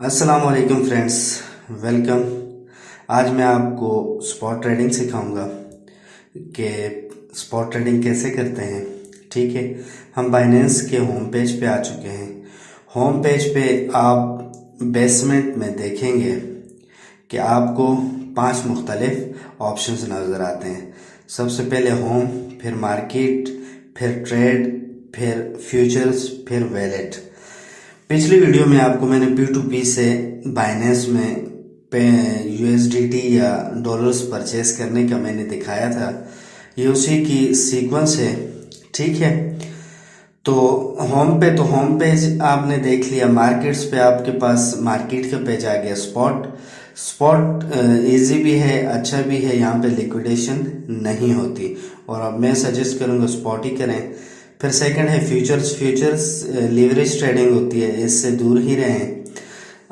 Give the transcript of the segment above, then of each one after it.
अस्सलाम वालेकुम friends, welcome. आज मैं आपको स्पॉट ट्रेडिंग सिखाऊंगा कि स्पॉट ट्रेडिंग कैसे करते हैं। ठीक है, हम बाइनेंस के होम पेज पे आ चुके हैं। होम पेज पे आप बेसमेंट में देखेंगे कि आपको 5 मुख्तलिफ ऑप्शंस नज़र आते हैं। सबसे पहले होम, फिर मार्केट, फिर ट्रेड, फिर फ्यूचर्स, फिर वैलेट। पिछली वीडियो में आपको मैंने P2P से बाइनेंस में USDT या डॉलर्स परचेस करने का मैंने दिखाया था। ये उसी की सीक्वेंस है। ठीक है, तो होम पेज आपने देख लिया। मार्केट्स पे आपके पास मार्केट का पेज आ गया। स्पॉट इजी भी है, अच्छा भी है, यहाँ पे लिक्विडेशन नहीं होती और अब मैं सजेस्ट करूँगा स्पॉट ही करें। फिर सेकंड है फ्यूचर्स लीवरेज ट्रेडिंग होती है, इससे दूर ही रहें।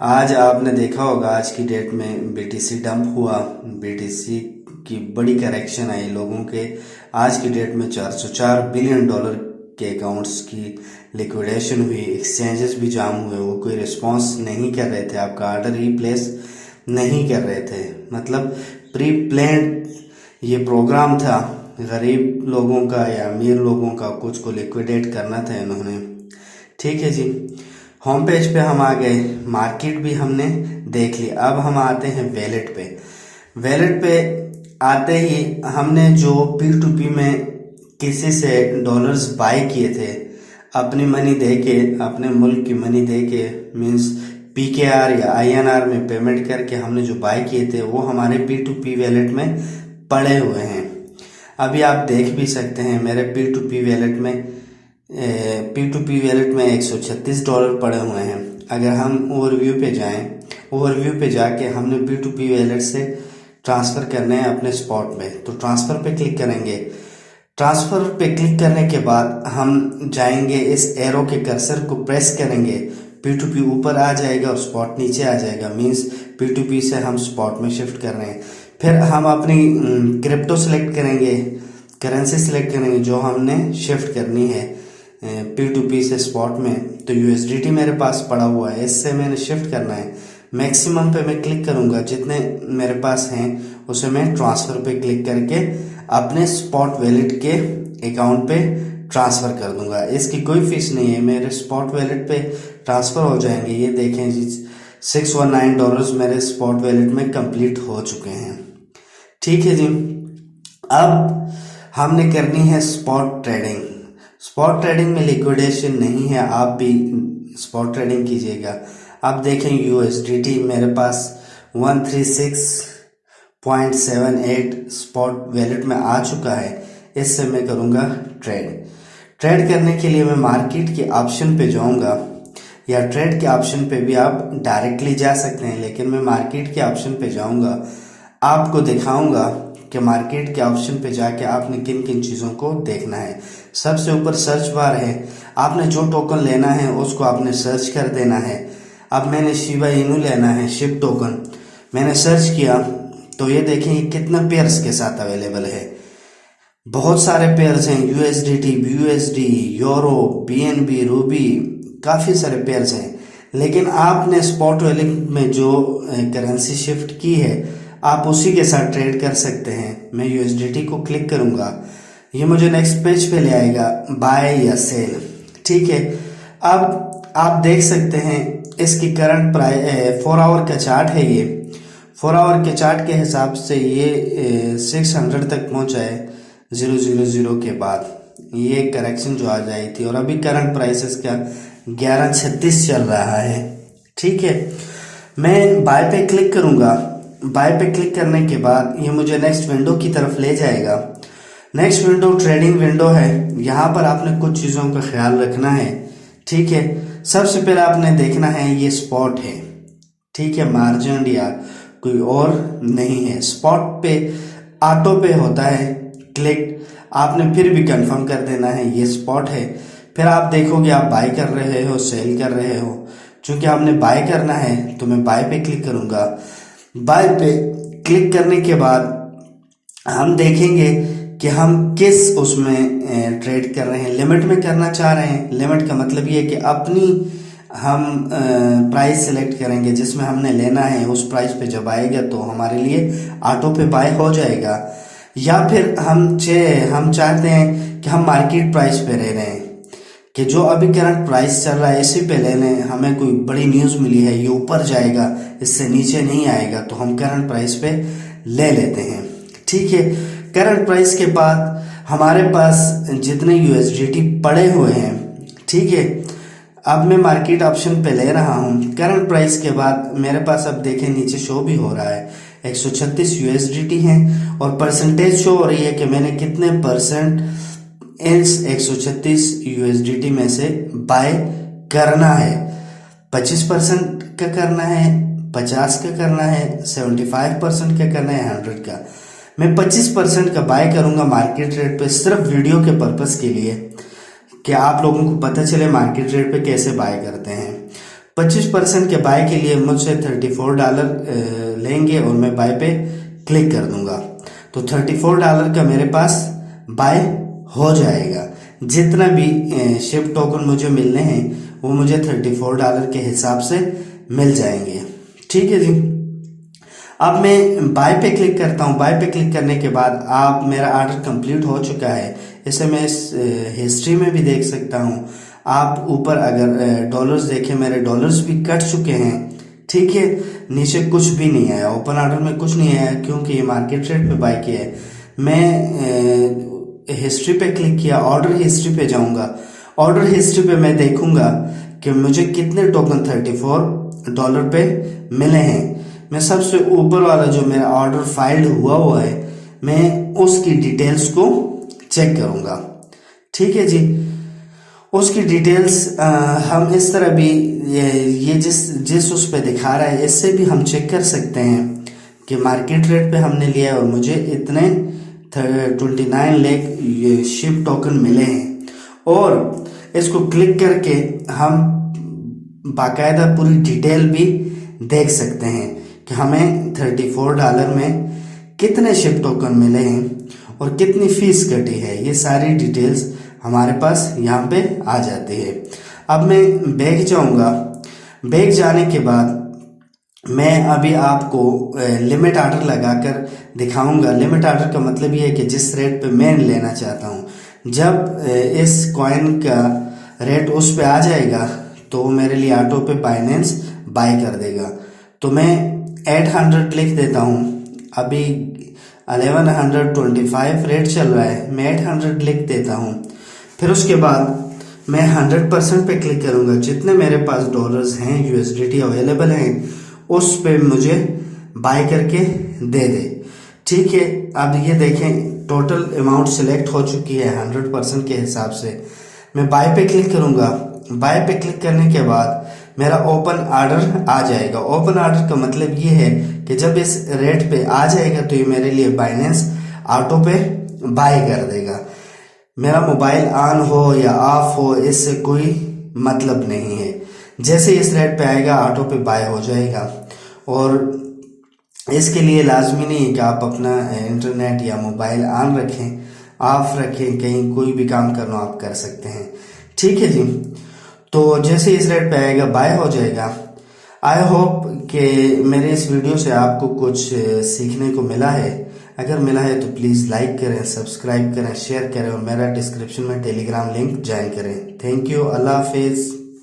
आज आपने देखा होगा आज की डेट में BTC डंप हुआ, BTC की बड़ी करेक्शन आई लोगों के। आज की डेट में 404 बिलियन डॉलर के अकाउंट्स की लिक्विडेशन हुई। एक्सचेंजेस भी जाम हुए, वो कोई रिस्पांस नहीं कर रहे थे, आपका ऑर्डर ही प्लेस नहीं कर रहे थे। मतलब प्री प्लान्ड ये प्रोग्राम था, गरीब लोगों का या अमीर लोगों का कुछ को लिक्विडेट करना था इन्होंने। ठीक है जी, होम पेज पे हम आ गए, मार्केट भी हमने देख ली। अब हम आते हैं वैलेट पे। वैलेट पे आते ही हमने जो P2P में किसी से डॉलर्स बाय किए थे अपनी मनी दे के, अपने मुल्क की मनी दे के, मीन्स PKR या INR में पेमेंट करके हमने जो बाय किए थे वो हमारे P2P वैलेट में पड़े हुए हैं। अभी आप देख भी सकते हैं मेरे P2P वैलेट में 136 डॉलर पड़े हुए हैं। अगर हम ओवरव्यू पे जाएं, ओवरव्यू पे जाके हमने P2P वैलेट से ट्रांसफ़र करने हैं अपने स्पॉट में, तो ट्रांसफ़र पे क्लिक करेंगे। ट्रांसफ़र पे क्लिक करने के बाद हम जाएंगे, इस एरो के कर्सर को प्रेस करेंगे, P2P ऊपर आ जाएगा और स्पॉट नीचे आ जाएगा। मीन्स P2P से हम स्पॉट में शिफ्ट कर रहे हैं। फिर हम अपनी क्रिप्टो सेलेक्ट करेंगे, करेंसी सेलेक्ट करेंगे जो हमने शिफ्ट करनी है P2P से स्पॉट में। तो USDT मेरे पास पड़ा हुआ है, इससे मैंने शिफ्ट करना है। मैक्सिमम पे मैं क्लिक करूंगा, जितने मेरे पास हैं उसे मैं ट्रांसफ़र पे क्लिक करके अपने स्पॉट वैलेट के अकाउंट पे ट्रांसफ़र कर दूंगा। इसकी कोई फीस नहीं है, मेरे स्पॉट वैलेट पे ट्रांसफ़र हो जाएंगे। ये देखें जी, $619 मेरे स्पॉट वैलेट में कंप्लीट हो चुके हैं। ठीक है जी, अब हमने करनी है स्पॉट ट्रेडिंग। स्पॉट ट्रेडिंग में लिक्विडेशन नहीं है, आप भी स्पॉट ट्रेडिंग कीजिएगा। अब देखें USDT मेरे पास 136.78 स्पॉट वैलेट में आ चुका है। इससे मैं करूँगा ट्रेड करने के लिए मैं मार्केट के ऑप्शन पे जाऊँगा, या ट्रेड के ऑप्शन पे भी आप डायरेक्टली जा सकते हैं, लेकिन मैं मार्केट के ऑप्शन पे जाऊँगा। आपको दिखाऊंगा कि मार्केट के ऑप्शन पे जाके आपने किन किन चीज़ों को देखना है। सबसे ऊपर सर्च बार है, आपने जो टोकन लेना है उसको आपने सर्च कर देना है। अब मैंने शिबा इनू लेना है, शिप टोकन। मैंने सर्च किया तो ये देखें ये कितना पेयर्स के साथ अवेलेबल है। बहुत सारे पेयर्स हैं, USDT, BUSD, euro, BNB, Ruby, काफ़ी सारे पेयर्स हैं। लेकिन आपने स्पॉट वैलेट में जो करेंसी शिफ्ट की है आप उसी के साथ ट्रेड कर सकते हैं। मैं USDT को क्लिक करूंगा, ये मुझे नेक्स्ट पेज पे ले आएगा, बाय या सेल। ठीक है, अब आप देख सकते हैं इसकी करंट प्राइस 4 आवर का चार्ट है। ये 4 आवर के चार्ट के हिसाब से ये 600 तक पहुंचा है 000 के बाद। ये करेक्शन जो आ जाई थी और अभी करंट प्राइसेस का 1136 चल रहा है। ठीक है, मैं बाय पे क्लिक करूंगा। बाय पे क्लिक करने के बाद ये मुझे नेक्स्ट विंडो की तरफ ले जाएगा। नेक्स्ट विंडो ट्रेडिंग विंडो है। यहाँ पर आपने कुछ चीज़ों का ख्याल रखना है। ठीक है, सबसे पहले आपने देखना है ये स्पॉट है। ठीक है, मार्जिन या कोई और नहीं है। स्पॉट पे ऑटो पे होता है क्लिक, आपने फिर भी कंफर्म कर देना है ये स्पॉट है। फिर आप देखोगे आप बाय कर रहे हो, सेल कर रहे हो। चूंकि आपने बाय करना है तो मैं बाय पे क्लिक करूंगा। बाय पे क्लिक करने के बाद हम देखेंगे कि हम किस उसमें ट्रेड कर रहे हैं। लिमिट में करना चाह रहे हैं। लिमिट का मतलब ये है कि हम प्राइस सेलेक्ट करेंगे जिसमें हमने लेना है, उस प्राइस पे जब आएगा तो हमारे लिए ऑटो पे बाय हो जाएगा। या फिर हम चाहते हैं कि हम मार्केट प्राइस पे ले रहे हैं कि जो अभी करंट प्राइस चल रहा है इसी पे ले लें, हमें कोई बड़ी न्यूज़ मिली है ये ऊपर जाएगा इससे नीचे नहीं आएगा तो हम करंट प्राइस पे ले लेते हैं। ठीक है, करंट प्राइस के बाद हमारे पास जितने यूएसडीटी पड़े हुए हैं, ठीक है, अब मैं मार्केट ऑप्शन पे ले रहा हूँ। करंट प्राइस के बाद मेरे पास अब देखें नीचे शो भी हो रहा है 136 यूएसडीटी है और परसेंटेज शो हो रही है कि मैंने कितने परसेंट इस 136 यूएसडीटी में से बाय करना है। 25% का करना है, 50 का करना है, 75% का करना है, 100 का। मैं 25% का बाय करूंगा मार्केट रेट पे, सिर्फ वीडियो के पर्पस के लिए कि आप लोगों को पता चले मार्केट रेट पे कैसे बाय करते हैं। 25% के बाय के लिए मुझसे $34 लेंगे और मैं बाय पे क्लिक कर दूंगा तो $34 का मेरे पास बाय हो जाएगा। जितना भी शिप टोकन मुझे मिलने हैं वो मुझे $34 के हिसाब से मिल जाएंगे। ठीक है जी, अब मैं बाय पे क्लिक करता हूँ। बाय पे क्लिक करने के बाद आप मेरा ऑर्डर कंप्लीट हो चुका है, इसे मैं इस हिस्ट्री में भी देख सकता हूँ। आप ऊपर अगर डॉलर्स देखें, मेरे डॉलर्स भी कट चुके हैं। ठीक है, नीचे कुछ भी नहीं आया, ओपन ऑर्डर में कुछ नहीं आया क्योंकि ये मार्केट रेट पे बाय किया है। मैं हिस्ट्री पे क्लिक किया, ऑर्डर हिस्ट्री पे जाऊंगा। ऑर्डर हिस्ट्री पे मैं देखूंगा कि मुझे कितने टोकन $34 पे मिले हैं। मैं सबसे ऊपर वाला जो मेरा ऑर्डर फाइल्ड हुआ है मैं उसकी डिटेल्स को चेक करूंगा। ठीक है जी, उसकी डिटेल्स हम इस तरह भी ये जिस उस पे दिखा रहा है इससे भी हम चेक कर सकते हैं कि मार्केट रेट पे हमने लिया है और मुझे इतने 29 लाख शिप टोकन मिले हैं। और इसको क्लिक करके हम बाकायदा पूरी डिटेल भी देख सकते हैं कि हमें $34 में कितने शिप टोकन मिले हैं और कितनी फीस कटी है। ये सारी डिटेल्स हमारे पास यहाँ पे आ जाती है। अब मैं बैक जाऊंगा। बैक जाने के बाद मैं अभी आपको लिमिट ऑर्डर लगाकर दिखाऊंगा। लिमिट ऑर्डर का मतलब ये है कि जिस रेट पे मैं लेना चाहता हूँ, जब इस कॉइन का रेट उस पे आ जाएगा तो मेरे लिए ऑटो पे बाइनेंस बाय कर देगा। तो मैं 800 लिख देता हूँ। अभी 1125 रेट चल रहा है, मैं 800 लिख देता हूँ। फिर उसके बाद मैं 100% पे क्लिक करूंगा। जितने मेरे पास डॉलर्स हैं, यूएसडीटी अवेलेबल हैं, उस पे मुझे बाय करके दे दे। ठीक है, अब ये देखें टोटल अमाउंट सिलेक्ट हो चुकी है 100% के हिसाब से। मैं बाय पे क्लिक करूंगा। बाय पे क्लिक करने के बाद मेरा ओपन ऑर्डर आ जाएगा। ओपन ऑर्डर का मतलब ये है कि जब इस रेट पे आ जाएगा तो ये मेरे लिए बाइनेंस ऑटो पे बाय कर देगा। मेरा मोबाइल ऑन हो या ऑफ हो इससे कोई मतलब नहीं है। जैसे इस रेट पे आएगा ऑटो पे बाय हो जाएगा। और इसके लिए लाजमी नहीं है कि आप अपना इंटरनेट या मोबाइल ऑन रखें, ऑफ रखें, कहीं कोई भी काम करना आप कर सकते हैं। ठीक है जी, तो जैसे इस रेट पे आएगा बाय हो जाएगा। आई होप कि मेरे इस वीडियो से आपको कुछ सीखने को मिला है। अगर मिला है तो प्लीज़ लाइक करें, सब्सक्राइब करें, शेयर करें और मेरा डिस्क्रिप्शन में टेलीग्राम लिंक ज्वाइन करें। थैंक यू, अल्लाह हाफिज़।